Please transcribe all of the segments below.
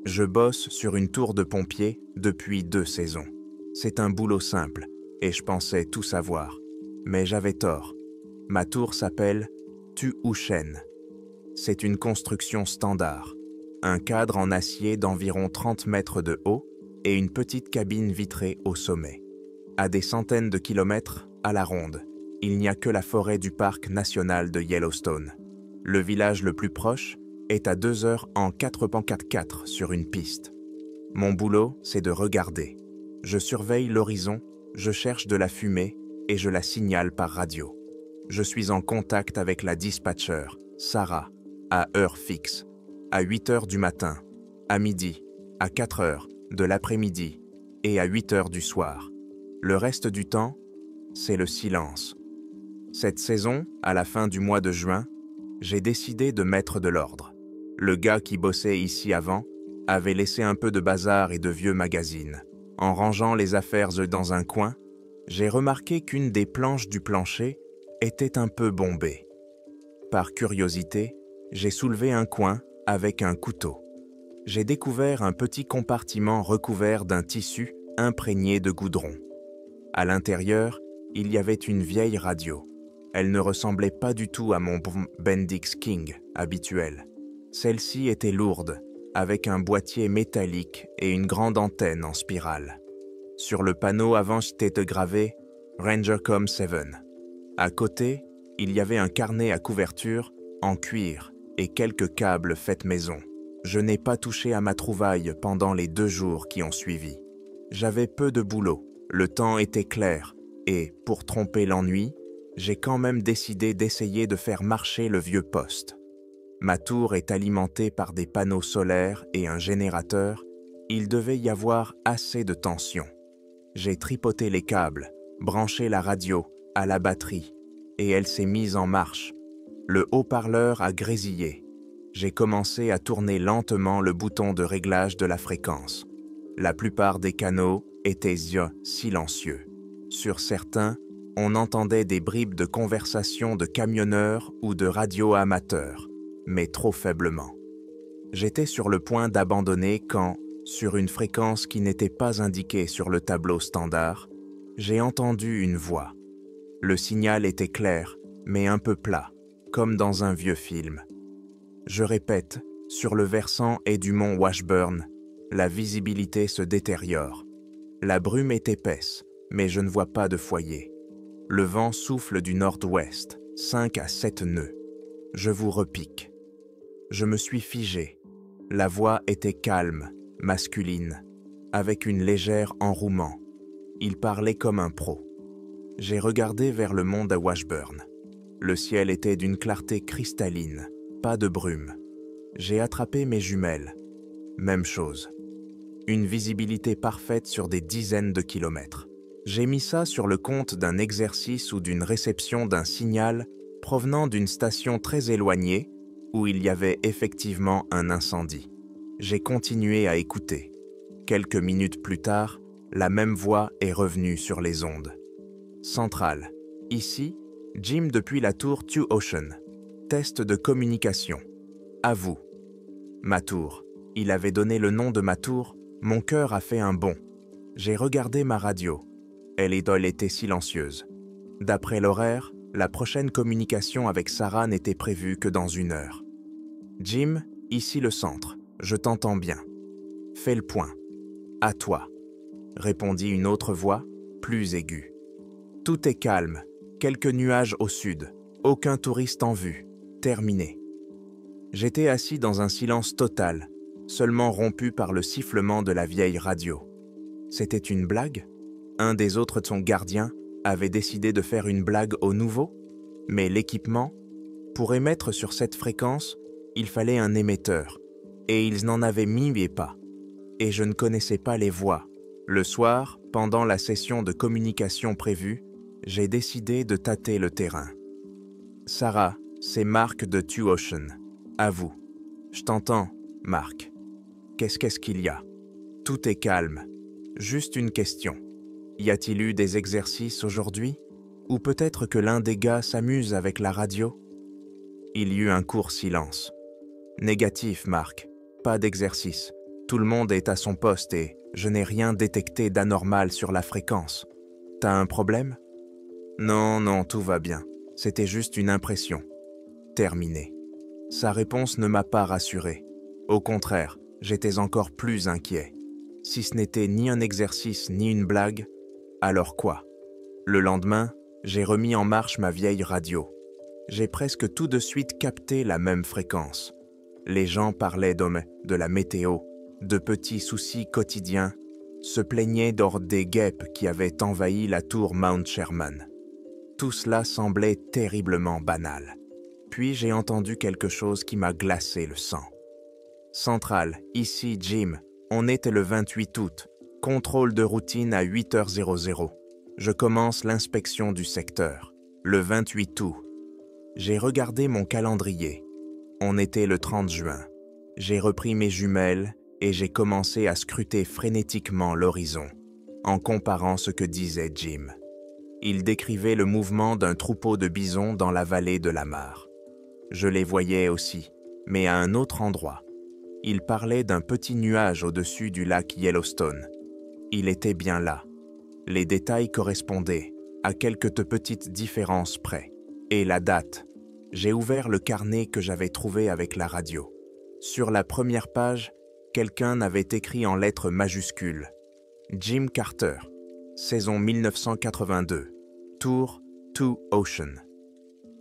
Je bosse sur une tour de pompier depuis 2 saisons. C'est un boulot simple, et je pensais tout savoir. Mais j'avais tort. Ma tour s'appelle Tu-Hu-Shen. C'est une construction standard. Un cadre en acier d'environ 30 mètres de haut et une petite cabine vitrée au sommet. À des centaines de kilomètres, à la ronde, il n'y a que la forêt du parc national de Yellowstone. Le village le plus proche est à 2 heures en 4x4 sur une piste. Mon boulot, c'est de regarder. Je surveille l'horizon, je cherche de la fumée et je la signale par radio. Je suis en contact avec la dispatcher, Sarah, à heure fixe, à 8 heures du matin, à midi, à 4 heures de l'après-midi et à 8 heures du soir. Le reste du temps, c'est le silence. Cette saison, à la fin du mois de juin, j'ai décidé de mettre de l'ordre. Le gars qui bossait ici avant avait laissé un peu de bazar et de vieux magazines. En rangeant les affaires dans un coin, j'ai remarqué qu'une des planches du plancher était un peu bombée. Par curiosité, j'ai soulevé un coin avec un couteau. J'ai découvert un petit compartiment recouvert d'un tissu imprégné de goudron. À l'intérieur, il y avait une vieille radio. Elle ne ressemblait pas du tout à mon Bendix King habituel. Celle-ci était lourde, avec un boîtier métallique et une grande antenne en spirale. Sur le panneau avant était gravé « Rangercom 7 ». À côté, il y avait un carnet à couverture en cuir et quelques câbles faits maison. Je n'ai pas touché à ma trouvaille pendant les 2 jours qui ont suivi. J'avais peu de boulot, le temps était clair et, pour tromper l'ennui, j'ai quand même décidé d'essayer de faire marcher le vieux poste. Ma tour est alimentée par des panneaux solaires et un générateur. Il devait y avoir assez de tension. J'ai tripoté les câbles, branché la radio à la batterie, et elle s'est mise en marche. Le haut-parleur a grésillé. J'ai commencé à tourner lentement le bouton de réglage de la fréquence. La plupart des canaux étaient silencieux. Sur certains, on entendait des bribes de conversation de camionneurs ou de radio-amateurs, mais trop faiblement. J'étais sur le point d'abandonner quand, sur une fréquence qui n'était pas indiquée sur le tableau standard, j'ai entendu une voix. Le signal était clair, mais un peu plat, comme dans un vieux film. Je répète, sur le versant est du mont Washburn, la visibilité se détériore. La brume est épaisse, mais je ne vois pas de foyer. Le vent souffle du nord-ouest, 5 à 7 nœuds. Je vous repique. Je me suis figé. La voix était calme, masculine, avec une légère enrouement. Il parlait comme un pro. J'ai regardé vers le mont de Washburn. Le ciel était d'une clarté cristalline, pas de brume. J'ai attrapé mes jumelles. Même chose. Une visibilité parfaite sur des dizaines de kilomètres. J'ai mis ça sur le compte d'un exercice ou d'une réception d'un signal provenant d'une station très éloignée où il y avait effectivement un incendie. J'ai continué à écouter. Quelques minutes plus tard, la même voix est revenue sur les ondes. Centrale. Ici, Jim depuis la tour Tu-Ocean. Test de communication. À vous. Ma tour. Il avait donné le nom de ma tour. Mon cœur a fait un bond. J'ai regardé ma radio. Elle était silencieuse. D'après l'horaire, la prochaine communication avec Sarah n'était prévue que dans 1 heure. Jim, ici le centre. Je t'entends bien. Fais le point. À toi. Répondit une autre voix, plus aiguë. Tout est calme. Quelques nuages au sud. Aucun touriste en vue. Terminé. J'étais assis dans un silence total, seulement rompu par le sifflement de la vieille radio. C'était une blague ? Un des autres de son gardien avait décidé de faire une blague au nouveau, mais l'équipement, pour émettre sur cette fréquence, il fallait un émetteur, et ils n'en avaient mis pas. Et je ne connaissais pas les voix. Le soir, pendant la session de communication prévue, j'ai décidé de tâter le terrain. Sarah, c'est Mark de Tu-Ocean. À vous. Je t'entends, Mark. Qu'est-ce qu'il y a? Tout est calme. Juste une question. Y a-t-il eu des exercices aujourd'hui? Ou peut-être que l'un des gars s'amuse avec la radio? Il y eut un court silence. Négatif, Mark. Pas d'exercice. Tout le monde est à son poste et je n'ai rien détecté d'anormal sur la fréquence. T'as un problème? Non, non, tout va bien. C'était juste une impression. Terminé. Sa réponse ne m'a pas rassuré. Au contraire, j'étais encore plus inquiet. Si ce n'était ni un exercice ni une blague, alors quoi? Le lendemain, j'ai remis en marche ma vieille radio. J'ai presque tout de suite capté la même fréquence. Les gens parlaient de la météo, de petits soucis quotidiens, se plaignaient d'ordre des guêpes qui avaient envahi la tour Mount Sherman. Tout cela semblait terriblement banal. Puis j'ai entendu quelque chose qui m'a glacé le sang. Centrale, ici Jim, on était le 28 août, contrôle de routine à 8h00. Je commence l'inspection du secteur, le 28 août. J'ai regardé mon calendrier. On était le 30 juin. J'ai repris mes jumelles et j'ai commencé à scruter frénétiquement l'horizon, en comparant ce que disait Jim. Il décrivait le mouvement d'un troupeau de bisons dans la vallée de la Mare. Je les voyais aussi, mais à un autre endroit. Il parlait d'un petit nuage au-dessus du lac Yellowstone. Il était bien là. Les détails correspondaient, à quelques petites différences près. Et la date. J'ai ouvert le carnet que j'avais trouvé avec la radio. Sur la première page, quelqu'un avait écrit en lettres majuscules « Jim Carter, saison 1982, Tour Two Ocean ».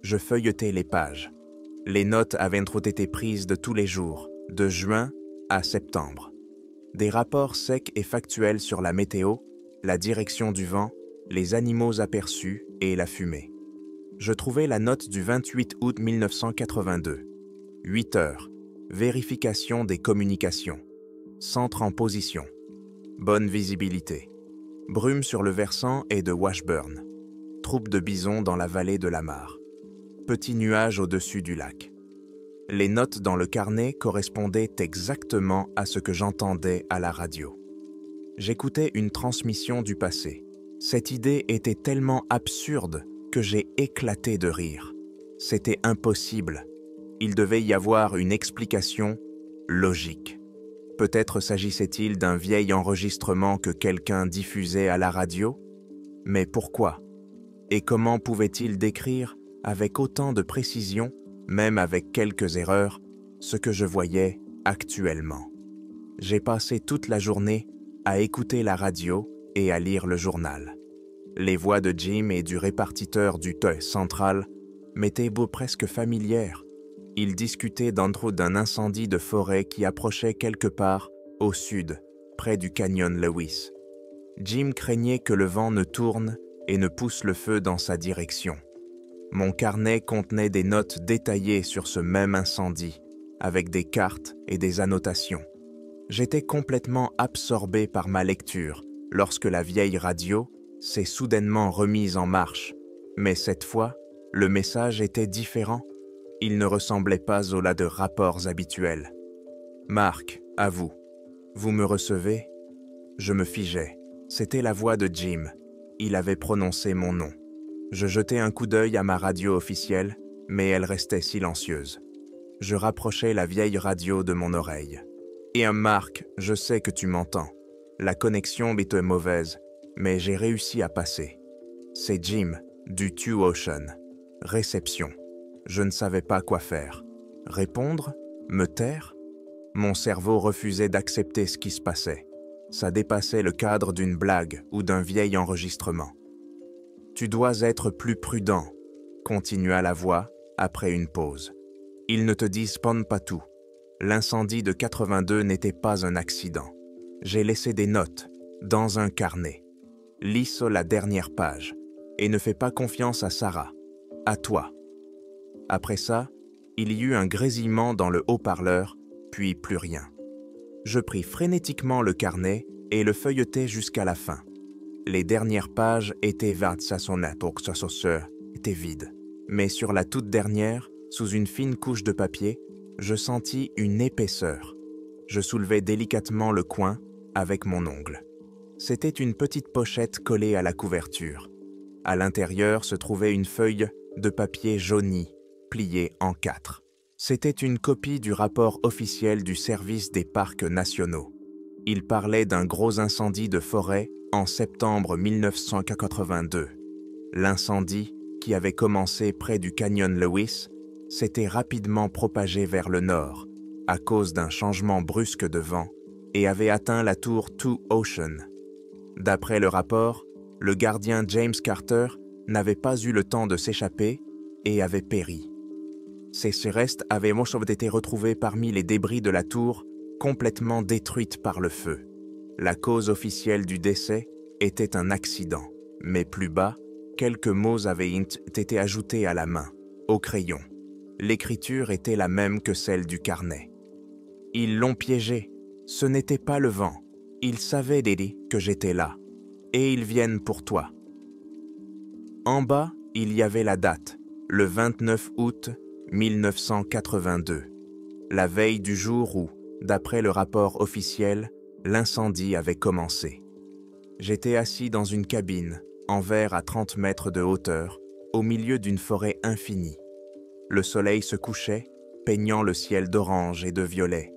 Je feuilletais les pages. Les notes avaient été prises de tous les jours, de juin à septembre. Des rapports secs et factuels sur la météo, la direction du vent, les animaux aperçus et la fumée. Je trouvais la note du 28 août 1982. 8 heures. Vérification des communications. Centre en position. Bonne visibilité. Brume sur le versant et de Washburn. Troupe de bisons dans la vallée de la Mare. Petit nuage au-dessus du lac. Les notes dans le carnet correspondaient exactement à ce que j'entendais à la radio. J'écoutais une transmission du passé. Cette idée était tellement absurde que j'ai éclaté de rire. C'était impossible. Il devait y avoir une explication logique. Peut-être s'agissait-il d'un vieil enregistrement que quelqu'un diffusait à la radio? Mais pourquoi? Et comment pouvait-il décrire, avec autant de précision, même avec quelques erreurs, ce que je voyais actuellement? J'ai passé toute la journée à écouter la radio et à lire le journal. Les voix de Jim et du répartiteur du TOE central m'étaient presque familières. Ils discutaient d'un incendie de forêt qui approchait quelque part au sud, près du canyon Lewis. Jim craignait que le vent ne tourne et ne pousse le feu dans sa direction. Mon carnet contenait des notes détaillées sur ce même incendie, avec des cartes et des annotations. J'étais complètement absorbé par ma lecture lorsque la vieille radio s'est soudainement remise en marche. Mais cette fois, le message était différent. Il ne ressemblait pas au lot de rapports habituels. « Marc, à vous. Vous me recevez ?» Je me figeais. C'était la voix de Jim. Il avait prononcé mon nom. Je jetai un coup d'œil à ma radio officielle, mais elle restait silencieuse. Je rapprochai la vieille radio de mon oreille. « Et Marc, je sais que tu m'entends. La connexion était mauvaise, mais j'ai réussi à passer. C'est Jim, du Two Ocean. Réception. Je ne savais pas quoi faire. Répondre? Me taire? Mon cerveau refusait d'accepter ce qui se passait. Ça dépassait le cadre d'une blague ou d'un vieil enregistrement. « Tu dois être plus prudent », continua la voix après une pause. « Ils ne te disent pas tout. L'incendie de 82 n'était pas un accident. J'ai laissé des notes, dans un carnet. Lis la dernière page, et ne fais pas confiance à Sarah. À toi. » Après ça, il y eut un grésillement dans le haut-parleur, puis plus rien. Je pris frénétiquement le carnet et le feuilletai jusqu'à la fin. Les dernières pages étaient vides. Mais sur la toute dernière, sous une fine couche de papier, je sentis une épaisseur. Je soulevai délicatement le coin avec mon ongle. C'était une petite pochette collée à la couverture. À l'intérieur se trouvait une feuille de papier jauni, pliée en 4. C'était une copie du rapport officiel du service des parcs nationaux. Il parlait d'un gros incendie de forêt en septembre 1982. L'incendie, qui avait commencé près du canyon Lewis, s'était rapidement propagé vers le nord à cause d'un changement brusque de vent et avait atteint la tour Two Ocean. D'après le rapport, le gardien James Carter n'avait pas eu le temps de s'échapper et avait péri. Ses restes avaient été retrouvés parmi les débris de la tour, complètement détruite par le feu. La cause officielle du décès était un accident, mais plus bas, quelques mots avaient été ajoutés à la main, au crayon. L'écriture était la même que celle du carnet. Ils l'ont piégé. Ce n'était pas le vent. Ils savaient, Daddy, que j'étais là. Et ils viennent pour toi. En bas, il y avait la date, le 29 août 1982, la veille du jour où, d'après le rapport officiel, l'incendie avait commencé. J'étais assis dans une cabine, en verre à 30 mètres de hauteur, au milieu d'une forêt infinie. Le soleil se couchait, peignant le ciel d'orange et de violet.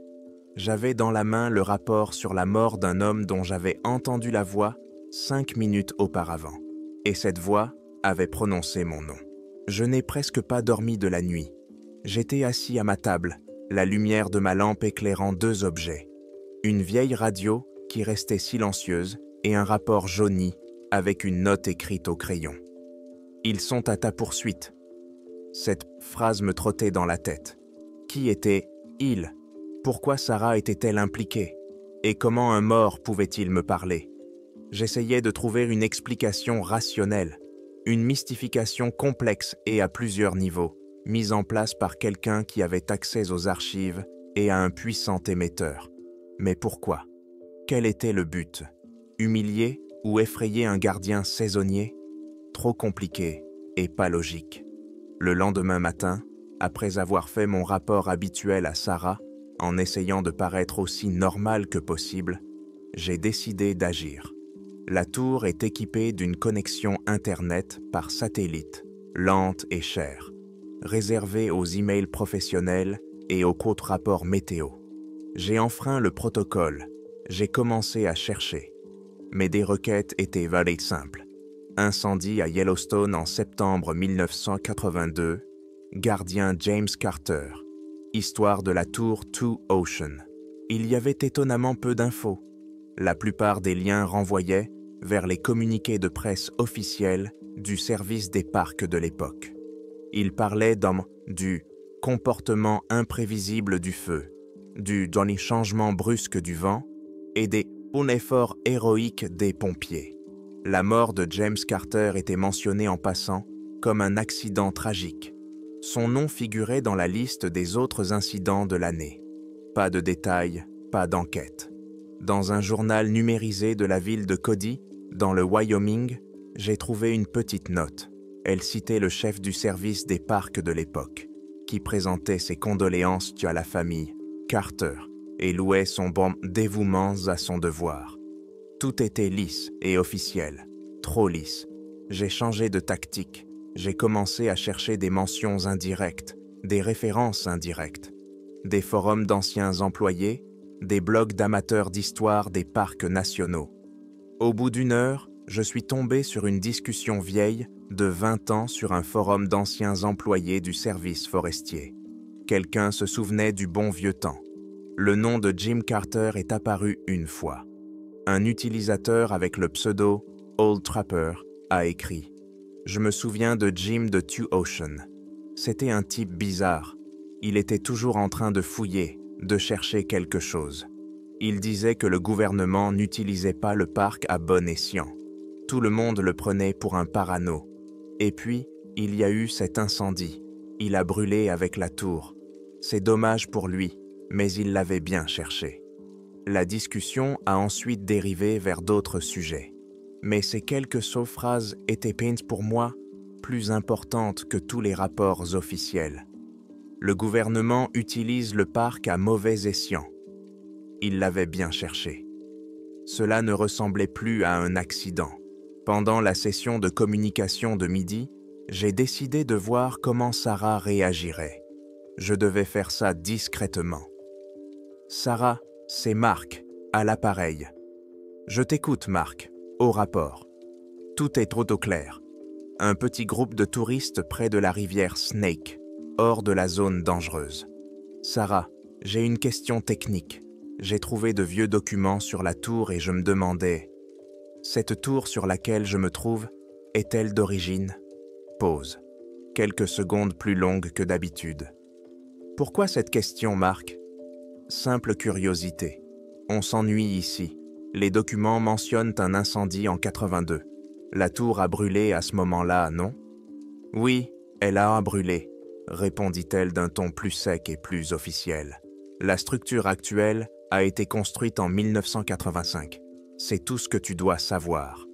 J'avais dans la main le rapport sur la mort d'un homme dont j'avais entendu la voix 5 minutes auparavant. Et cette voix avait prononcé mon nom. Je n'ai presque pas dormi de la nuit. J'étais assis à ma table, la lumière de ma lampe éclairant 2 objets. Une vieille radio qui restait silencieuse et un rapport jauni avec une note écrite au crayon. « Ils sont à ta poursuite. » Cette phrase me trottait dans la tête. Qui était « ils » ? Pourquoi Sarah était-elle impliquée? Et comment un mort pouvait-il me parler? J'essayais de trouver une explication rationnelle, une mystification complexe et à plusieurs niveaux, mise en place par quelqu'un qui avait accès aux archives et à un puissant émetteur. Mais pourquoi? Quel était le but? Humilier ou effrayer un gardien saisonnier? Trop compliqué et pas logique. Le lendemain matin, après avoir fait mon rapport habituel à Sarah, en essayant de paraître aussi normal que possible, j'ai décidé d'agir. La tour est équipée d'une connexion Internet par satellite, lente et chère, réservée aux emails professionnels et aux comptes rapports météo. J'ai enfreint le protocole, j'ai commencé à chercher. Mais des requêtes étaient valées simples. Incendie à Yellowstone en septembre 1982, gardien James Carter, histoire de la tour Two Ocean. Il y avait étonnamment peu d'infos. La plupart des liens renvoyaient vers les communiqués de presse officiels du service des parcs de l'époque. Ils parlaient du comportement imprévisible du feu, dans les changements brusques du vent et des efforts héroïques des pompiers. La mort de James Carter était mentionnée en passant comme un accident tragique. Son nom figurait dans la liste des autres incidents de l'année. Pas de détails, pas d'enquête. Dans un journal numérisé de la ville de Cody, dans le Wyoming, j'ai trouvé une petite note. Elle citait le chef du service des parcs de l'époque, qui présentait ses condoléances à la famille Carter et louait son bon dévouement à son devoir. Tout était lisse et officiel, trop lisse. J'ai changé de tactique. J'ai commencé à chercher des mentions indirectes, des références indirectes, des forums d'anciens employés, des blogs d'amateurs d'histoire des parcs nationaux. Au bout d'1 heure, je suis tombé sur une discussion vieille de 20 ans sur un forum d'anciens employés du service forestier. Quelqu'un se souvenait du bon vieux temps. Le nom de Jim Carter est apparu une fois. Un utilisateur avec le pseudo Old Trapper a écrit « Je me souviens de Jim de Two Ocean. C'était un type bizarre. Il était toujours en train de fouiller, de chercher quelque chose. Il disait que le gouvernement n'utilisait pas le parc à bon escient. Tout le monde le prenait pour un parano. Et puis, il y a eu cet incendie. Il a brûlé avec la tour. C'est dommage pour lui, mais il l'avait bien cherché. » La discussion a ensuite dérivé vers d'autres sujets. Mais ces quelques phrases étaient pour moi plus importantes que tous les rapports officiels. Le gouvernement utilise le parc à mauvais escient. Il l'avait bien cherché. Cela ne ressemblait plus à un accident. Pendant la session de communication de midi, j'ai décidé de voir comment Sarah réagirait. Je devais faire ça discrètement. « Sarah, c'est Mark. à l'appareil. Je t'écoute, Marc. Au rapport. Tout est trop au clair. Un petit groupe de touristes près de la rivière Snake, hors de la zone dangereuse. Sarah, j'ai une question technique. J'ai trouvé de vieux documents sur la tour et je me demandais... Cette tour sur laquelle je me trouve, est-elle d'origine? Pause. Quelques secondes plus longues que d'habitude. Pourquoi cette question, Marc? Simple curiosité. On s'ennuie ici. Les documents mentionnent un incendie en 82. La tour a brûlé à ce moment-là, non? Oui, elle a brûlé, répondit-elle d'un ton plus sec et plus officiel. La structure actuelle a été construite en 1985. C'est tout ce que tu dois savoir.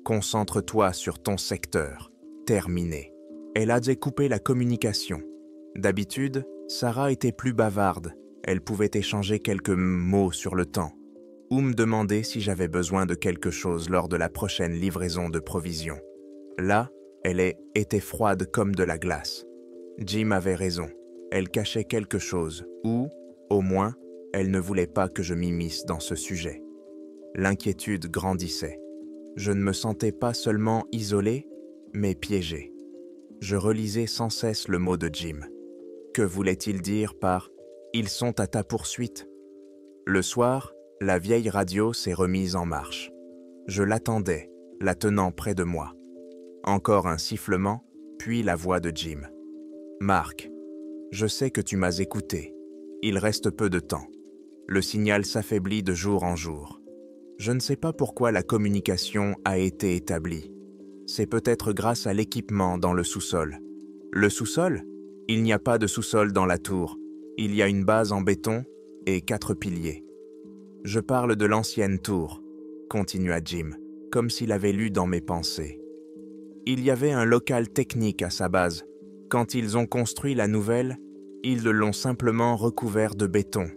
Concentre-toi sur ton secteur. Terminé. Elle a découpé la communication. D'habitude, Sarah était plus bavarde. Elle pouvait échanger quelques mots sur le temps, ou me demander si j'avais besoin de quelque chose lors de la prochaine livraison de provisions. Là, elle était froide comme de la glace. Jim avait raison. Elle cachait quelque chose, ou, au moins, elle ne voulait pas que je m'immisce dans ce sujet. L'inquiétude grandissait. Je ne me sentais pas seulement isolé, mais piégé. Je relisais sans cesse le mot de Jim. Que voulait-il dire par « Ils sont à ta poursuite » ? Le soir, la vieille radio s'est remise en marche. Je l'attendais, la tenant près de moi. Encore un sifflement, puis la voix de Jim. « Marc, je sais que tu m'as écouté. Il reste peu de temps. Le signal s'affaiblit de jour en jour. Je ne sais pas pourquoi la communication a été établie. C'est peut-être grâce à l'équipement dans le sous-sol. Le sous-sol? Il n'y a pas de sous-sol dans la tour. Il y a une base en béton et 4 piliers. Je parle de l'ancienne tour, continua Jim, comme s'il avait lu dans mes pensées. Il y avait un local technique à sa base. Quand ils ont construit la nouvelle, ils l'ont simplement recouvert de béton.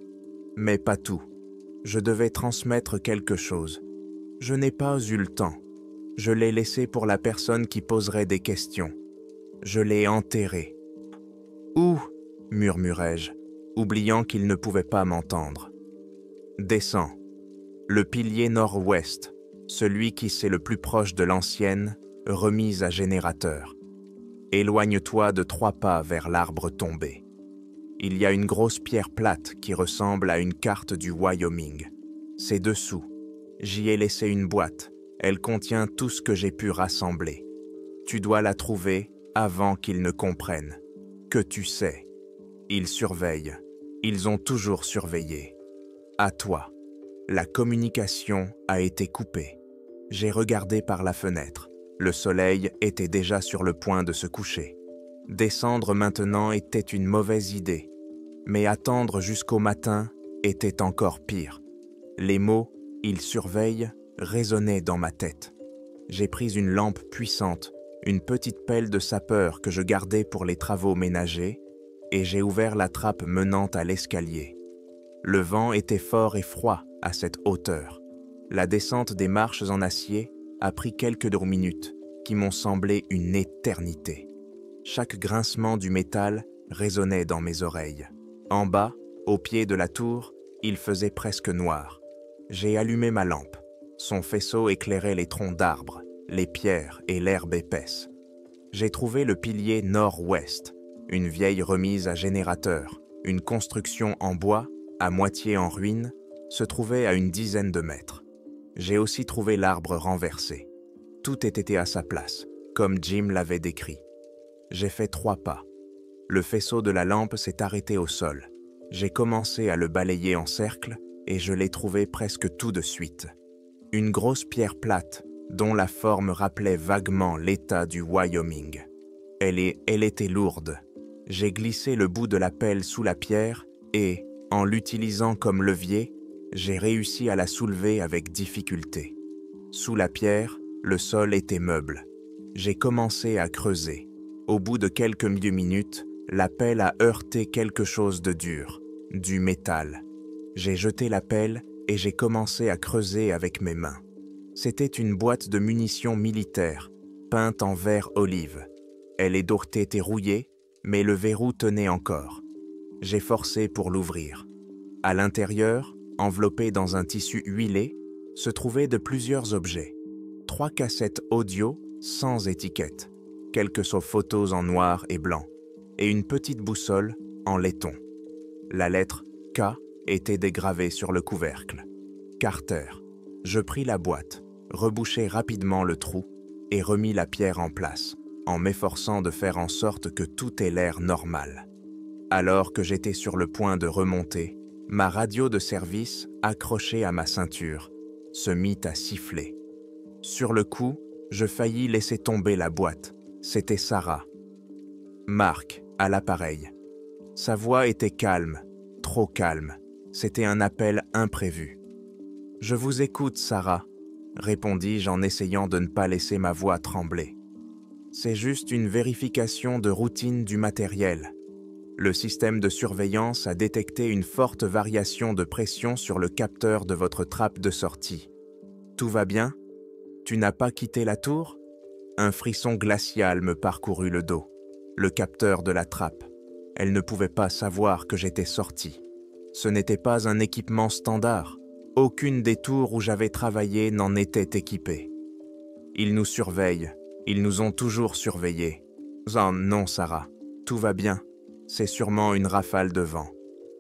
Mais pas tout. Je devais transmettre quelque chose. Je n'ai pas eu le temps. Je l'ai laissé pour la personne qui poserait des questions. Je l'ai enterré. « Où ?» murmurai-je, oubliant qu'il ne pouvait pas m'entendre. « Descends. Le pilier nord-ouest, celui qui c'est le plus proche de l'ancienne, remise à générateur. Éloigne-toi de 3 pas vers l'arbre tombé. Il y a une grosse pierre plate qui ressemble à une carte du Wyoming. C'est dessous. J'y ai laissé une boîte. Elle contient tout ce que j'ai pu rassembler. Tu dois la trouver avant qu'ils ne comprennent. Que tu sais. Ils surveillent. Ils ont toujours surveillé. À toi. La communication a été coupée. J'ai regardé par la fenêtre. Le soleil était déjà sur le point de se coucher. Descendre maintenant était une mauvaise idée. Mais attendre jusqu'au matin était encore pire. Les mots « ils surveillent » résonnaient dans ma tête. J'ai pris une lampe puissante, une petite pelle de sapeur que je gardais pour les travaux ménagers, et j'ai ouvert la trappe menant à l'escalier. Le vent était fort et froid à cette hauteur. La descente des marches en acier a pris quelques minutes, qui m'ont semblé une éternité. Chaque grincement du métal résonnait dans mes oreilles. En bas, au pied de la tour, il faisait presque noir. J'ai allumé ma lampe. Son faisceau éclairait les troncs d'arbres, les pierres et l'herbe épaisse. J'ai trouvé le pilier nord-ouest, une vieille remise à générateur, une construction en bois, à moitié en ruine, se trouvait à une dizaine de mètres. J'ai aussi trouvé l'arbre renversé. Tout était à sa place, comme Jim l'avait décrit. J'ai fait 3 pas. Le faisceau de la lampe s'est arrêté au sol. J'ai commencé à le balayer en cercle et je l'ai trouvé presque tout de suite. Une grosse pierre plate dont la forme rappelait vaguement l'état du Wyoming. Elle était lourde. J'ai glissé le bout de la pelle sous la pierre et, en l'utilisant comme levier, j'ai réussi à la soulever avec difficulté. Sous la pierre, le sol était meuble. J'ai commencé à creuser. Au bout de quelques minutes, la pelle a heurté quelque chose de dur, du métal. J'ai jeté la pelle et j'ai commencé à creuser avec mes mains. C'était une boîte de munitions militaires, peinte en vert olive. Elle était rouillée, mais le verrou tenait encore. J'ai forcé pour l'ouvrir. À l'intérieur, enveloppées dans un tissu huilé, se trouvaient de plusieurs objets. 3 cassettes audio sans étiquette, quelques photos en noir et blanc, et une petite boussole en laiton. La lettre K était dégravée sur le couvercle. Carter. Je pris la boîte, rebouchai rapidement le trou et remis la pierre en place, en m'efforçant de faire en sorte que tout ait l'air normal. Alors que j'étais sur le point de remonter, ma radio de service, accrochée à ma ceinture, se mit à siffler. Sur le coup, je faillis laisser tomber la boîte. C'était Sarah. Marc, à l'appareil. Sa voix était calme, trop calme. C'était un appel imprévu. « Je vous écoute, Sarah », répondis-je en essayant de ne pas laisser ma voix trembler. « C'est juste une vérification de routine du matériel. Le système de surveillance a détecté une forte variation de pression sur le capteur de votre trappe de sortie. Tout va bien? Tu n'as pas quitté la tour? » Un frisson glacial me parcourut le dos. Le capteur de la trappe. Elle ne pouvait pas savoir que j'étais sorti. Ce n'était pas un équipement standard. Aucune des tours où j'avais travaillé n'en était équipée. Ils nous surveillent. Ils nous ont toujours surveillés. Oh non, Sarah. Tout va bien. C'est sûrement une rafale de vent.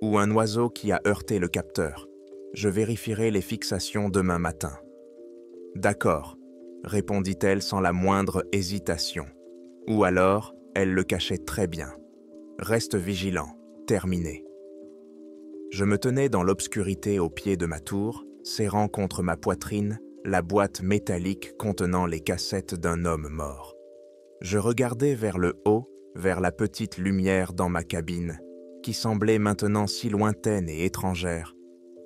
Ou un oiseau qui a heurté le capteur. Je vérifierai les fixations demain matin. D'accord, répondit-elle sans la moindre hésitation. Ou alors, elle le cachait très bien. Reste vigilant. Terminé. Je me tenais dans l'obscurité au pied de ma tour, serrant contre ma poitrine la boîte métallique contenant les cassettes d'un homme mort. Je regardais vers le haut, vers la petite lumière dans ma cabine, qui semblait maintenant si lointaine et étrangère.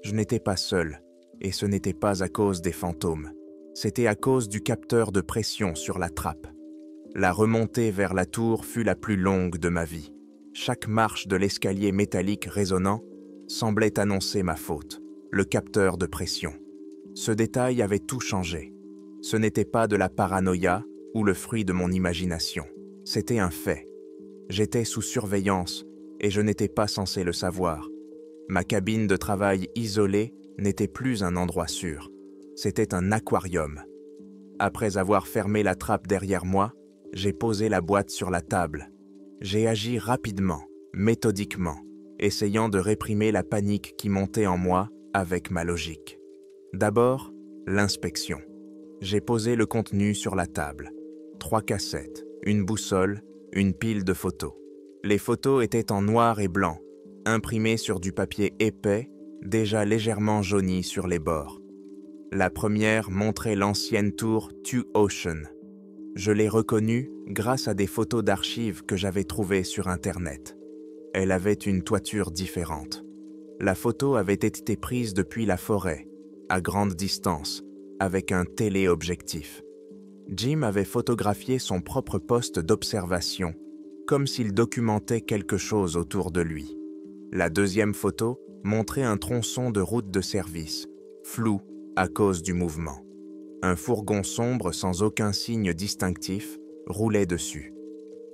Je n'étais pas seul, et ce n'était pas à cause des fantômes. C'était à cause du capteur de pression sur la trappe. La remontée vers la tour fut la plus longue de ma vie. Chaque marche de l'escalier métallique résonnant semblait annoncer ma faute, le capteur de pression. Ce détail avait tout changé. Ce n'était pas de la paranoïa ou le fruit de mon imagination. C'était un fait. J'étais sous surveillance et je n'étais pas censé le savoir. Ma cabine de travail isolée n'était plus un endroit sûr. C'était un aquarium. Après avoir fermé la trappe derrière moi, j'ai posé la boîte sur la table. J'ai agi rapidement, méthodiquement, essayant de réprimer la panique qui montait en moi avec ma logique. D'abord, l'inspection. J'ai posé le contenu sur la table. 3 cassettes, une boussole, une pile de photos. Les photos étaient en noir et blanc, imprimées sur du papier épais, déjà légèrement jauni sur les bords. La première montrait l'ancienne tour Two Ocean. Je l'ai reconnue grâce à des photos d'archives que j'avais trouvées sur Internet. Elle avait une toiture différente. La photo avait été prise depuis la forêt, à grande distance, avec un téléobjectif. Jim avait photographié son propre poste d'observation, comme s'il documentait quelque chose autour de lui. La deuxième photo montrait un tronçon de route de service, flou à cause du mouvement. Un fourgon sombre sans aucun signe distinctif roulait dessus.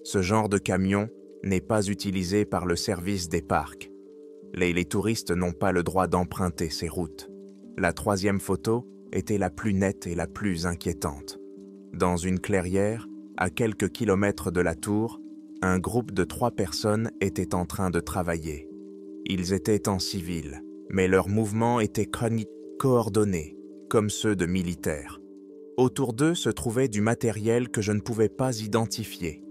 Ce genre de camion n'est pas utilisé par le service des parcs. Les touristes n'ont pas le droit d'emprunter ces routes. La troisième photo était la plus nette et la plus inquiétante. Dans une clairière, à quelques kilomètres de la tour, un groupe de 3 personnes était en train de travailler. Ils étaient en civil, mais leurs mouvements étaient coordonnés, comme ceux de militaires. Autour d'eux se trouvait du matériel que je ne pouvais pas identifier,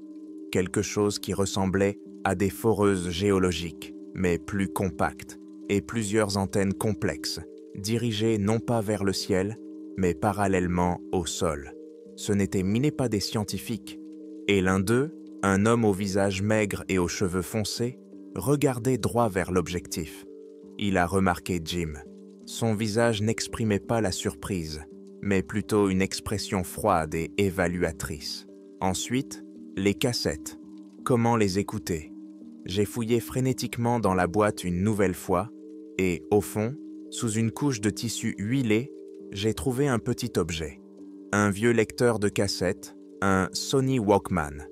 quelque chose qui ressemblait à des foreuses géologiques, mais plus compactes, et plusieurs antennes complexes, dirigées non pas vers le ciel, mais parallèlement au sol. Ce n'étaient pas des scientifiques, et l'un d'eux, un homme au visage maigre et aux cheveux foncés, regardait droit vers l'objectif. Il a remarqué Jim. Son visage n'exprimait pas la surprise, mais plutôt une expression froide et évaluatrice. Ensuite, les cassettes. Comment les écouter? J'ai fouillé frénétiquement dans la boîte une nouvelle fois, et, au fond, sous une couche de tissu huilé, j'ai trouvé un petit objet. Un vieux lecteur de cassettes, un Sony Walkman,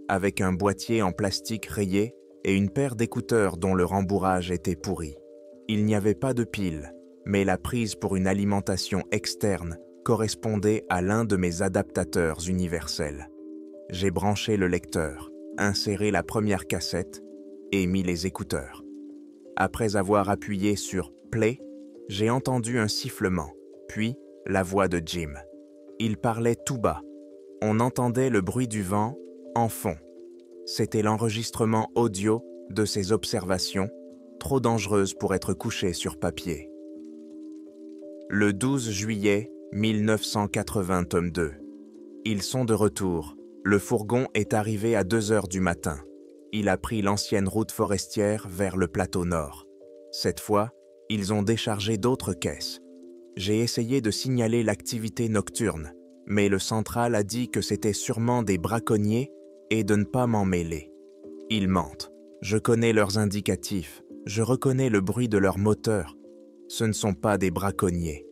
avec un boîtier en plastique rayé et une paire d'écouteurs dont le rembourrage était pourri. Il n'y avait pas de pile, mais la prise pour une alimentation externe correspondait à l'un de mes adaptateurs universels. J'ai branché le lecteur, inséré la première cassette et mis les écouteurs. Après avoir appuyé sur « Play », j'ai entendu un sifflement, puis la voix de Jim. Il parlait tout bas. On entendait le bruit du vent en fond. C'était l'enregistrement audio de ses observations, trop dangereuses pour être couchées sur papier. Le 12 juillet 1980, tome 2. Ils sont de retour. Le fourgon est arrivé à 2 heures du matin. Il a pris l'ancienne route forestière vers le plateau nord. Cette fois, ils ont déchargé d'autres caisses. J'ai essayé de signaler l'activité nocturne, mais le central a dit que c'était sûrement des braconniers et de ne pas m'en mêler. Ils mentent. Je connais leurs indicatifs. Je reconnais le bruit de leur moteur. Ce ne sont pas des braconniers.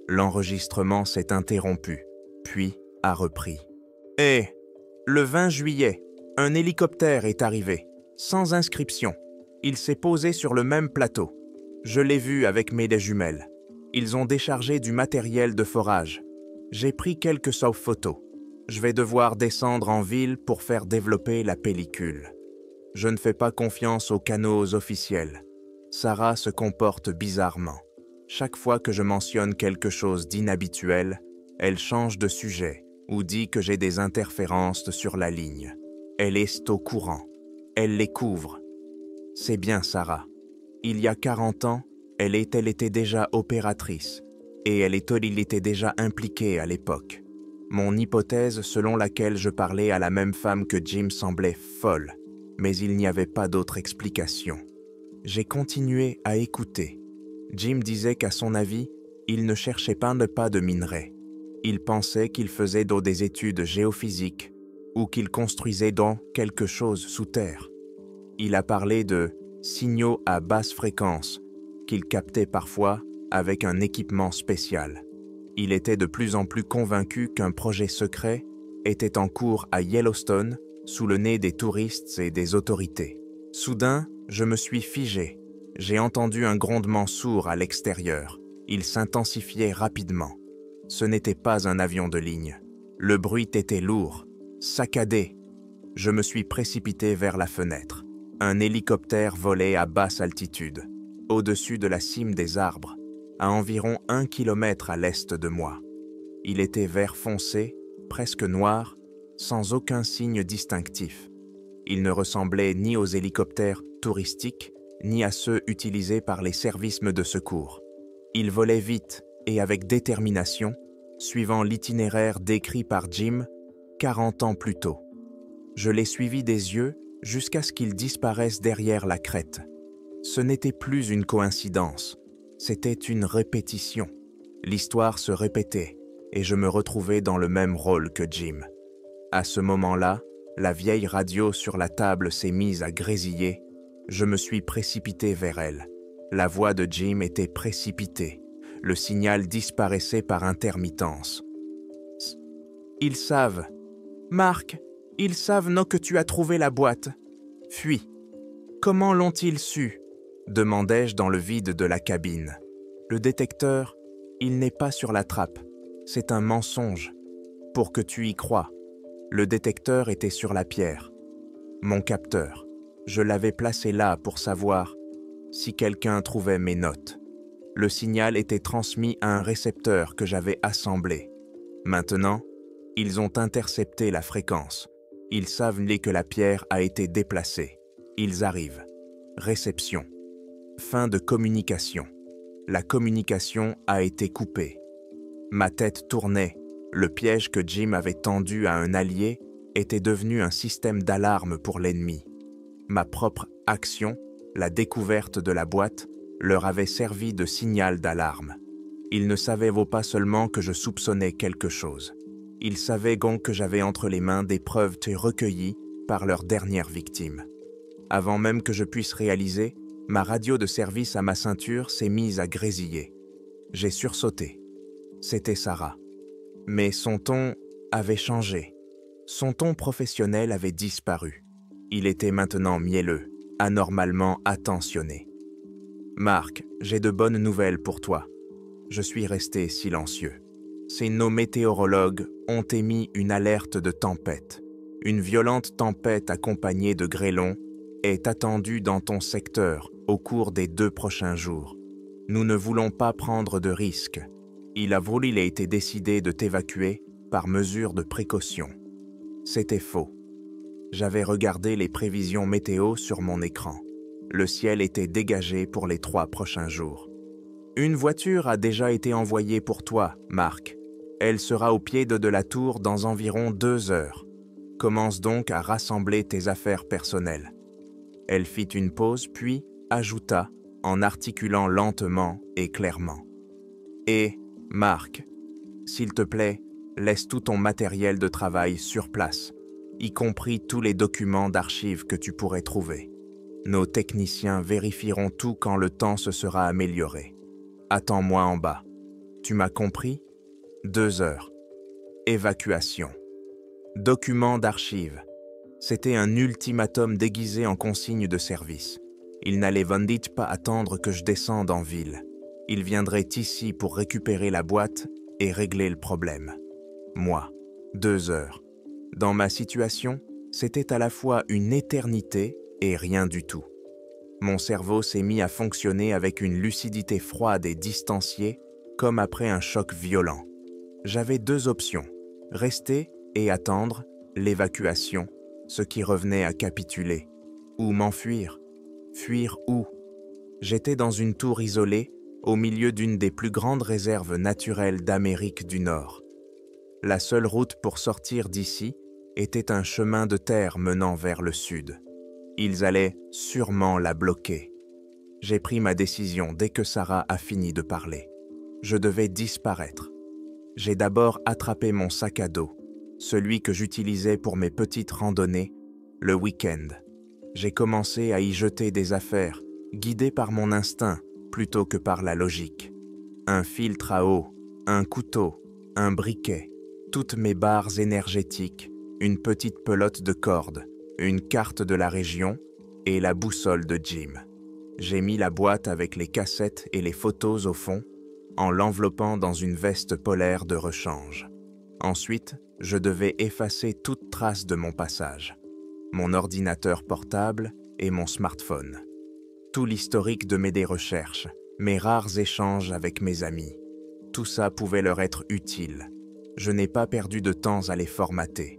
L'enregistrement s'est interrompu, puis a repris. « Eh, le 20 juillet, un hélicoptère est arrivé, sans inscription. Il s'est posé sur le même plateau. Je l'ai vu avec mes jumelles. Ils ont déchargé du matériel de forage. J'ai pris quelques sauves photos. Je vais devoir descendre en ville pour faire développer la pellicule. Je ne fais pas confiance aux canaux officiels. Sarah se comporte bizarrement. Chaque fois que je mentionne quelque chose d'inhabituel, elle change de sujet ou dit que j'ai des interférences sur la ligne. Elle est au courant. Elle les couvre. C'est bien Sarah. Il y a 40 ans, elle était déjà opératrice et elle était déjà impliquée à l'époque. Mon hypothèse selon laquelle je parlais à la même femme que Jim semblait folle, mais il n'y avait pas d'autre explication. J'ai continué à écouter. Jim disait qu'à son avis, il ne cherchait pas de minerais. Il pensait qu'il faisait des études géophysiques ou qu'il construisait quelque chose sous terre. Il a parlé de signaux à basse fréquence qu'il captait parfois avec un équipement spécial. Il était de plus en plus convaincu qu'un projet secret était en cours à Yellowstone sous le nez des touristes et des autorités. Soudain, je me suis figé. J'ai entendu un grondement sourd à l'extérieur. Il s'intensifiait rapidement. Ce n'était pas un avion de ligne. Le bruit était lourd, saccadé. Je me suis précipité vers la fenêtre. Un hélicoptère volait à basse altitude, au-dessus de la cime des arbres, à environ 1 kilomètre à l'est de moi. Il était vert foncé, presque noir, sans aucun signe distinctif. Il ne ressemblait ni aux hélicoptères touristiques, ni à ceux utilisés par les services de secours. Il volait vite et avec détermination, suivant l'itinéraire décrit par Jim 40 ans plus tôt. Je l'ai suivi des yeux jusqu'à ce qu'il disparaisse derrière la crête. Ce n'était plus une coïncidence, c'était une répétition. L'histoire se répétait et je me retrouvais dans le même rôle que Jim. À ce moment-là, la vieille radio sur la table s'est mise à grésiller. Je me suis précipité vers elle. La voix de Jim était précipitée. Le signal disparaissait par intermittence. « Ils savent. Marc, ils savent non que tu as trouvé la boîte. Fuis. » « Comment l'ont-ils su ?» demandai-je dans le vide de la cabine. Le détecteur, il n'est pas sur la trappe. C'est un mensonge. Pour que tu y crois. Le détecteur était sur la pierre. Mon capteur. Je l'avais placé là pour savoir si quelqu'un trouvait mes notes. Le signal était transmis à un récepteur que j'avais assemblé. Maintenant, ils ont intercepté la fréquence. Ils savent que la pierre a été déplacée. Ils arrivent. Réception. Fin de communication. La communication a été coupée. Ma tête tournait. Le piège que Jim avait tendu à un allié était devenu un système d'alarme pour l'ennemi. Ma propre action, la découverte de la boîte, leur avait servi de signal d'alarme. Ils ne savaient pas seulement que je soupçonnais quelque chose. Ils savaient que j'avais entre les mains des preuves recueillies par leur dernière victime. Avant même que je puisse réaliser, ma radio de service à ma ceinture s'est mise à grésiller. J'ai sursauté. C'était Sarah. Mais son ton avait changé. Son ton professionnel avait disparu. Il était maintenant mielleux, anormalement attentionné. Marc, j'ai de bonnes nouvelles pour toi. Je suis resté silencieux. Nos météorologues ont émis une alerte de tempête. Une violente tempête accompagnée de grêlons est attendue dans ton secteur au cours des 2 prochains jours. Nous ne voulons pas prendre de risques. Il a été décidé de t'évacuer par mesure de précaution. C'était faux. J'avais regardé les prévisions météo sur mon écran. Le ciel était dégagé pour les 3 prochains jours. Une voiture a déjà été envoyée pour toi, Marc. Elle sera au pied de la tour dans environ 2 heures. Commence donc à rassembler tes affaires personnelles. Elle fit une pause puis ajouta, en articulant lentement et clairement. Et, Marc, s'il te plaît, laisse tout ton matériel de travail sur place, y compris tous les documents d'archives que tu pourrais trouver. Nos techniciens vérifieront tout quand le temps se sera amélioré. Attends-moi en bas. Tu m'as compris? 2 heures. Évacuation. Document d'archives. C'était un ultimatum déguisé en consigne de service. Il n'allait pas attendre que je descende en ville. Il viendrait ici pour récupérer la boîte et régler le problème. Moi, 2 heures. Dans ma situation, c'était à la fois une éternité et rien du tout. Mon cerveau s'est mis à fonctionner avec une lucidité froide et distanciée, comme après un choc violent. J'avais 2 options, rester et attendre l'évacuation, ce qui revenait à capituler, ou m'enfuir. Fuir où? J'étais dans une tour isolée, au milieu d'une des plus grandes réserves naturelles d'Amérique du Nord. La seule route pour sortir d'ici était un chemin de terre menant vers le sud. Ils allaient sûrement la bloquer. J'ai pris ma décision dès que Sarah a fini de parler. Je devais disparaître. J'ai d'abord attrapé mon sac à dos, celui que j'utilisais pour mes petites randonnées, le week-end. J'ai commencé à y jeter des affaires, guidé par mon instinct plutôt que par la logique. Un filtre à eau, un couteau, un briquet, toutes mes barres énergétiques, une petite pelote de corde, une carte de la région et la boussole de Jim. J'ai mis la boîte avec les cassettes et les photos au fond, en l'enveloppant dans une veste polaire de rechange. Ensuite, je devais effacer toute trace de mon passage. Mon ordinateur portable et mon smartphone. Tout l'historique de mes recherches, mes rares échanges avec mes amis. Tout ça pouvait leur être utile. Je n'ai pas perdu de temps à les formater.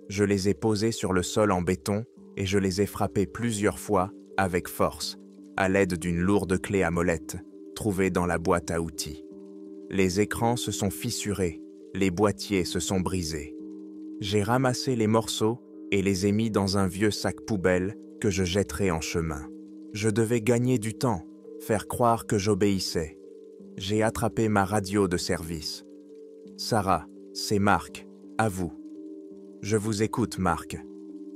Je les ai posés sur le sol en béton et je les ai frappés plusieurs fois avec force, à l'aide d'une lourde clé à molette, trouvée dans la boîte à outils. Les écrans se sont fissurés, les boîtiers se sont brisés. J'ai ramassé les morceaux et les ai mis dans un vieux sac poubelle que je jetterai en chemin. Je devais gagner du temps, faire croire que j'obéissais. J'ai attrapé ma radio de service. « Sarah, c'est Marc, à vous. »« Je vous écoute, Marc, »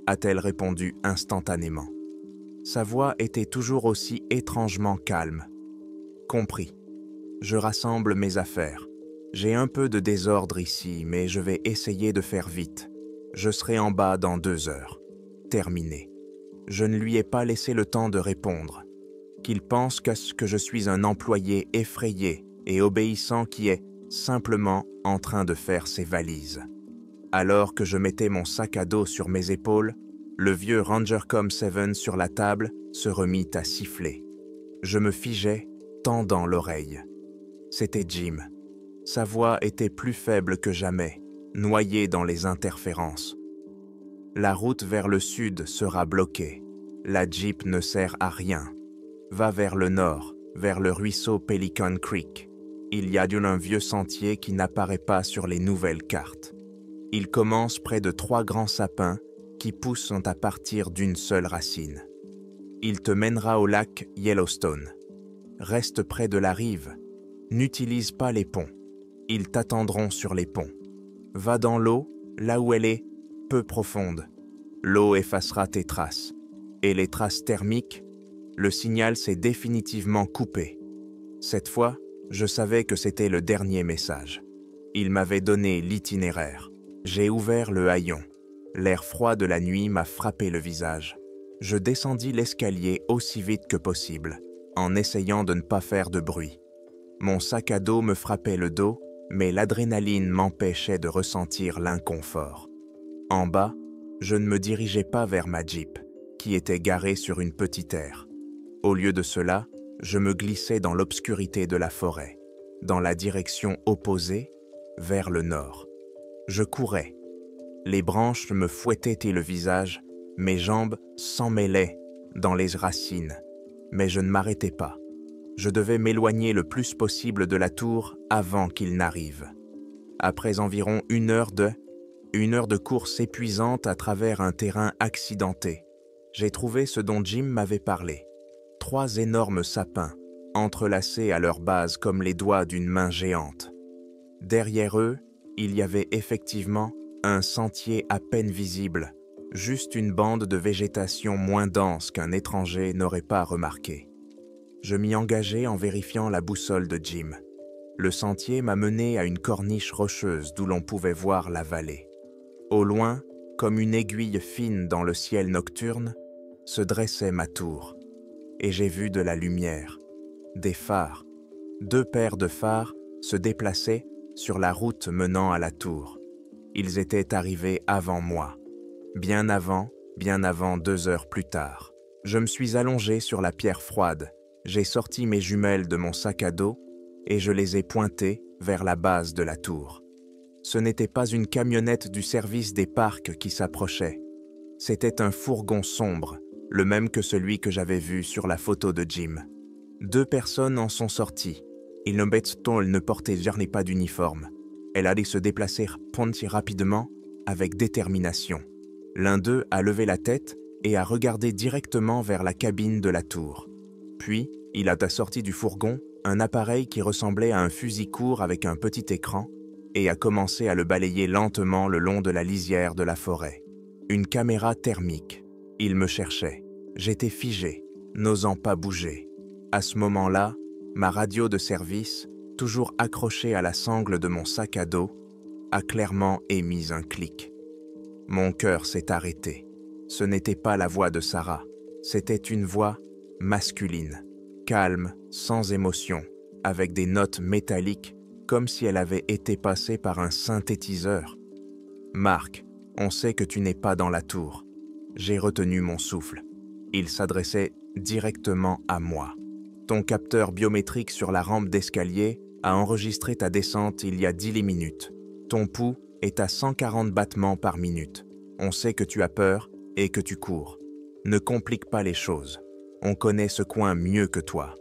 a-t-elle répondu instantanément. Sa voix était toujours aussi étrangement calme. « Compris. Je rassemble mes affaires. J'ai un peu de désordre ici, mais je vais essayer de faire vite. Je serai en bas dans 2 heures. Terminé. » Je ne lui ai pas laissé le temps de répondre. Qu'il pense que je suis un employé effrayé et obéissant qui est simplement en train de faire ses valises. Alors que je mettais mon sac à dos sur mes épaules, le vieux Rangercom 7 sur la table se remit à siffler. Je me figeais, tendant l'oreille. C'était Jim. Sa voix était plus faible que jamais, noyée dans les interférences. La route vers le sud sera bloquée. La Jeep ne sert à rien. Va vers le nord, vers le ruisseau Pelican Creek. Il y a un vieux sentier qui n'apparaît pas sur les nouvelles cartes. Il commence près de 3 grands sapins qui poussent à partir d'une seule racine. Il te mènera au lac Yellowstone. Reste près de la rive. N'utilise pas les ponts. Ils t'attendront sur les ponts. Va dans l'eau, là où elle est peu profonde. L'eau effacera tes traces. Et les traces thermiques, le signal s'est définitivement coupé. Cette fois, je savais que c'était le dernier message. Il m'avait donné l'itinéraire. J'ai ouvert le haillon. L'air froid de la nuit m'a frappé le visage. Je descendis l'escalier aussi vite que possible, en essayant de ne pas faire de bruit. Mon sac à dos me frappait le dos, mais l'adrénaline m'empêchait de ressentir l'inconfort. En bas, je ne me dirigeais pas vers ma Jeep, qui était garée sur une petite aire. Au lieu de cela, je me glissais dans l'obscurité de la forêt, dans la direction opposée, vers le nord. Je courais. Les branches me fouettaient le visage, mes jambes s'emmêlaient dans les racines, mais je ne m'arrêtais pas. Je devais m'éloigner le plus possible de la tour avant qu'il n'arrive. Après environ une heure de course épuisante à travers un terrain accidenté, j'ai trouvé ce dont Jim m'avait parlé. 3 énormes sapins, entrelacés à leur base comme les doigts d'une main géante. Derrière eux, il y avait effectivement un sentier à peine visible, juste une bande de végétation moins dense qu'un étranger n'aurait pas remarqué. Je m'y engageai en vérifiant la boussole de Jim. Le sentier m'a mené à une corniche rocheuse d'où l'on pouvait voir la vallée. Au loin, comme une aiguille fine dans le ciel nocturne, se dressait ma tour. Et j'ai vu de la lumière, des phares. 2 paires de phares se déplaçaient sur la route menant à la tour. Ils étaient arrivés avant moi, bien avant 2 heures plus tard. Je me suis allongé sur la pierre froide, j'ai sorti mes jumelles de mon sac à dos et je les ai pointées vers la base de la tour. Ce n'était pas une camionnette du service des parcs qui s'approchait, c'était un fourgon sombre, le même que celui que j'avais vu sur la photo de Jim. 2 personnes en sont sorties. Il ne portait jamais pas d'uniforme. Elle allait se déplacer rapidement, avec détermination. L'un d'eux a levé la tête et a regardé directement vers la cabine de la tour. Puis, il a sorti du fourgon un appareil qui ressemblait à un fusil court avec un petit écran et a commencé à le balayer lentement le long de la lisière de la forêt. Une caméra thermique. Il me cherchait. J'étais figé, n'osant pas bouger. À ce moment-là, ma radio de service, toujours accrochée à la sangle de mon sac à dos, a clairement émis un clic. Mon cœur s'est arrêté. Ce n'était pas la voix de Sarah, c'était une voix masculine, calme, sans émotion, avec des notes métalliques, comme si elle avait été passée par un synthétiseur. « Marc, on sait que tu n'es pas dans la tour. » J'ai retenu mon souffle. Il s'adressait directement à moi. « Ton capteur biométrique sur la rampe d'escalier a enregistré ta descente il y a 10 minutes. Ton pouls est à 140 battements par minute. On sait que tu as peur et que tu cours. Ne complique pas les choses. On connaît ce coin mieux que toi. »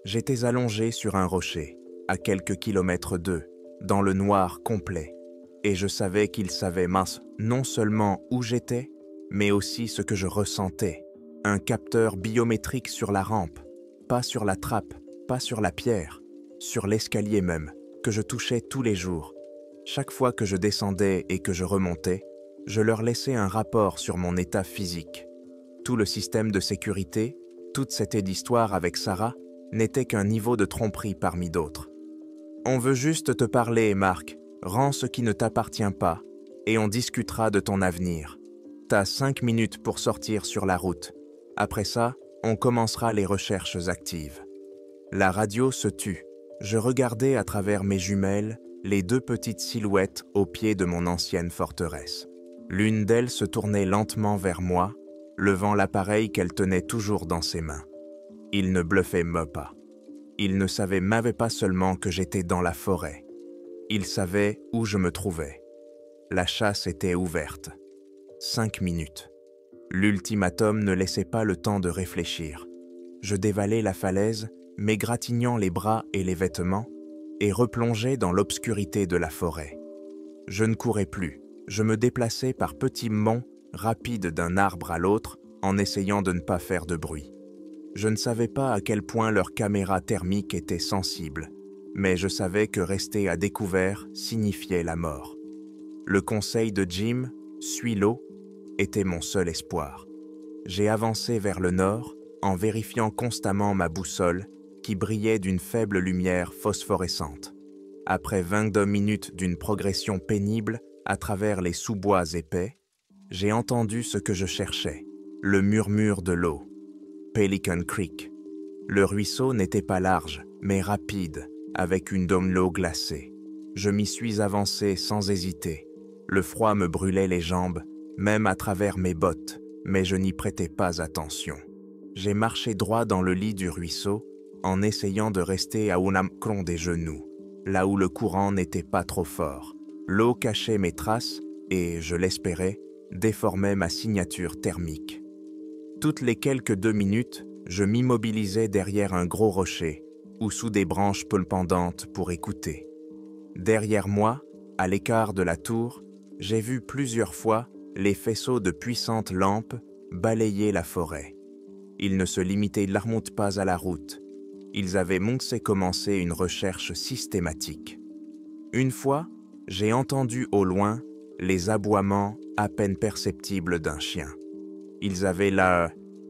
J'étais allongé sur un rocher, à quelques kilomètres d'eux, dans le noir complet, et je savais qu'il savait non seulement où j'étais, mais aussi ce que je ressentais. Un capteur biométrique sur la rampe, pas sur la trappe, pas sur la pierre, sur l'escalier même, que je touchais tous les jours. Chaque fois que je descendais et que je remontais, je leur laissais un rapport sur mon état physique. Tout le système de sécurité, toute cette histoire avec Sarah, n'était qu'un niveau de tromperie parmi d'autres. « On veut juste te parler, Marc. Rends ce qui ne t'appartient pas, et on discutera de ton avenir. T'as 5 minutes pour sortir sur la route. Après ça, on commencera les recherches actives. » La radio se tut. Je regardais à travers mes jumelles les 2 petites silhouettes au pied de mon ancienne forteresse. L'une d'elles se tournait lentement vers moi, levant l'appareil qu'elle tenait toujours dans ses mains. Il ne bluffait pas. Il ne savait pas seulement que j'étais dans la forêt. Il savait où je me trouvais. La chasse était ouverte. 5 minutes. L'ultimatum ne laissait pas le temps de réfléchir. Je dévalais la falaise, m'égratignant les bras et les vêtements, et replongeais dans l'obscurité de la forêt. Je ne courais plus. Je me déplaçais par petits bonds rapides d'un arbre à l'autre en essayant de ne pas faire de bruit. Je ne savais pas à quel point leur caméra thermique était sensible, mais je savais que rester à découvert signifiait la mort. Le conseil de Jim, « Suis l'eau », était mon seul espoir. J'ai avancé vers le nord en vérifiant constamment ma boussole qui brillait d'une faible lumière phosphorescente. Après 22 minutes d'une progression pénible à travers les sous-bois épais, j'ai entendu ce que je cherchais, le murmure de l'eau. Pelican Creek. Le ruisseau n'était pas large, mais rapide, avec une dôme d'eau glacée. Je m'y suis avancé sans hésiter. Le froid me brûlait les jambes, même à travers mes bottes, mais je n'y prêtais pas attention. J'ai marché droit dans le lit du ruisseau, en essayant de rester à un cron des genoux, là où le courant n'était pas trop fort. L'eau cachait mes traces et, je l'espérais, déformait ma signature thermique. Toutes les quelques 2 minutes, je m'immobilisais derrière un gros rocher ou sous des branches pendantes pour écouter. Derrière moi, à l'écart de la tour, j'ai vu plusieurs fois les faisceaux de puissantes lampes balayer la forêt. Ils ne se limitaient pas à la route. Ils avaient commencé une recherche systématique. Une fois, j'ai entendu au loin les aboiements à peine perceptibles d'un chien. Ils avaient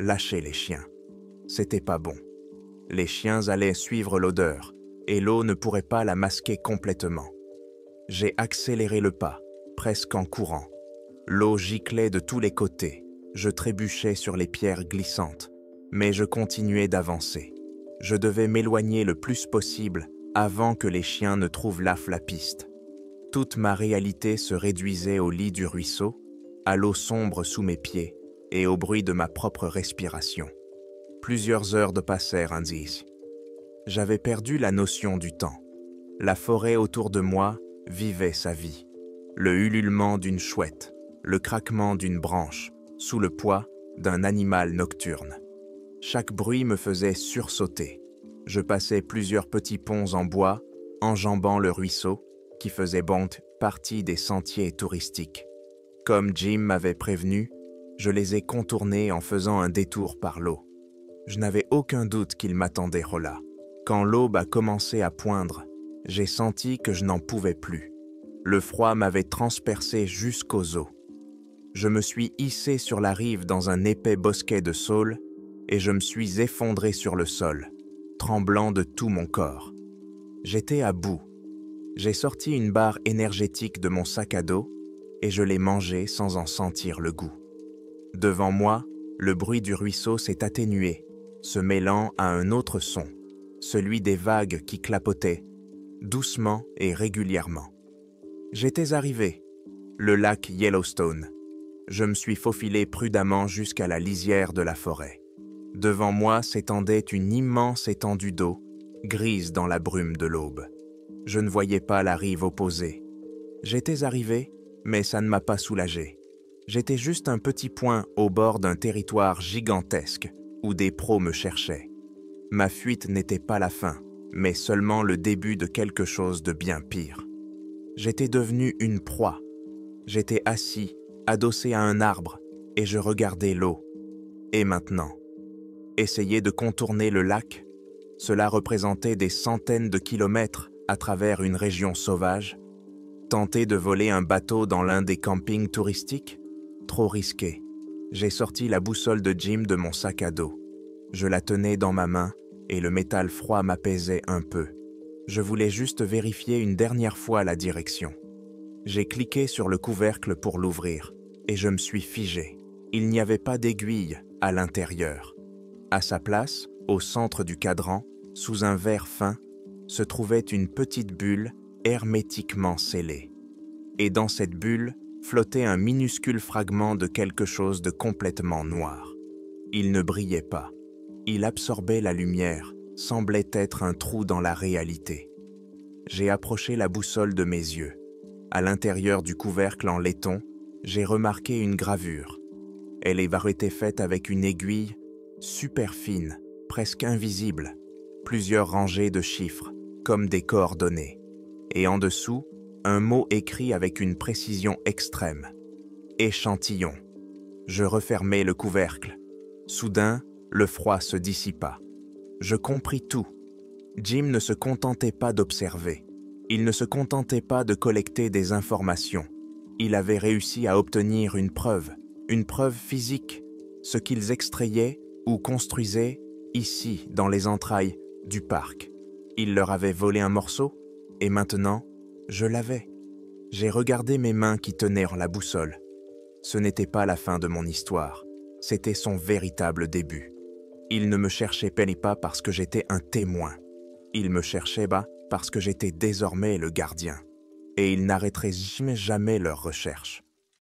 lâché les chiens. C'était pas bon. Les chiens allaient suivre l'odeur, et l'eau ne pourrait pas la masquer complètement. J'ai accéléré le pas, presque en courant. L'eau giclait de tous les côtés. Je trébuchais sur les pierres glissantes, mais je continuais d'avancer. Je devais m'éloigner le plus possible avant que les chiens ne trouvent la piste. Toute ma réalité se réduisait au lit du ruisseau, à l'eau sombre sous mes pieds et au bruit de ma propre respiration. Plusieurs heures de passèrent ainsi. J'avais perdu la notion du temps. La forêt autour de moi vivait sa vie. Le ululement d'une chouette, le craquement d'une branche, sous le poids d'un animal nocturne. Chaque bruit me faisait sursauter. Je passais plusieurs petits ponts en bois, enjambant le ruisseau, qui faisait partie des sentiers touristiques. Comme Jim m'avait prévenu, je les ai contournés en faisant un détour par l'eau. Je n'avais aucun doute qu'il m'attendait là. Quand l'aube a commencé à poindre, j'ai senti que je n'en pouvais plus. Le froid m'avait transpercé jusqu'aux os. Je me suis hissé sur la rive dans un épais bosquet de saules et je me suis effondré sur le sol, tremblant de tout mon corps. J'étais à bout. J'ai sorti une barre énergétique de mon sac à dos et je l'ai mangée sans en sentir le goût. Devant moi, le bruit du ruisseau s'est atténué, se mêlant à un autre son, celui des vagues qui clapotaient, doucement et régulièrement. J'étais arrivé, le lac Yellowstone. Je me suis faufilé prudemment jusqu'à la lisière de la forêt. Devant moi s'étendait une immense étendue d'eau, grise dans la brume de l'aube. Je ne voyais pas la rive opposée. J'étais arrivé, mais ça ne m'a pas soulagé. J'étais juste un petit point au bord d'un territoire gigantesque où des pros me cherchaient. Ma fuite n'était pas la fin, mais seulement le début de quelque chose de bien pire. J'étais devenu une proie. J'étais assis, adossé à un arbre, et je regardais l'eau. Et maintenant, essayer de contourner le lac, cela représentait des centaines de kilomètres à travers une région sauvage. Tenter de voler un bateau dans l'un des campings touristiques? Trop risqué. J'ai sorti la boussole de Jim de mon sac à dos. Je la tenais dans ma main et le métal froid m'apaisait un peu. Je voulais juste vérifier une dernière fois la direction. J'ai cliqué sur le couvercle pour l'ouvrir et je me suis figé. Il n'y avait pas d'aiguille à l'intérieur. À sa place, au centre du cadran, sous un verre fin, se trouvait une petite bulle hermétiquement scellée. Et dans cette bulle flottait un minuscule fragment de quelque chose de complètement noir. Il ne brillait pas. Il absorbait la lumière, semblait être un trou dans la réalité. J'ai approché la boussole de mes yeux. À l'intérieur du couvercle en laiton, j'ai remarqué une gravure. Elle était faite avec une aiguille super fine, presque invisible, plusieurs rangées de chiffres, comme des coordonnées. Et en dessous, un mot écrit avec une précision extrême. Échantillon. Je refermai le couvercle. Soudain, le froid se dissipa. Je compris tout. Jim ne se contentait pas d'observer. Il ne se contentait pas de collecter des informations. Il avait réussi à obtenir une preuve physique, ce qu'ils extrayaient ou construisaient ici, dans les entrailles du parc. Il leur avait volé un morceau, et maintenant, je l'avais. J'ai regardé mes mains qui tenaient la boussole. Ce n'était pas la fin de mon histoire, c'était son véritable début. Ils ne me cherchaient pas parce que j'étais un témoin. Ils me cherchaient parce que j'étais désormais le gardien. Et ils n'arrêteraient jamais leur recherche.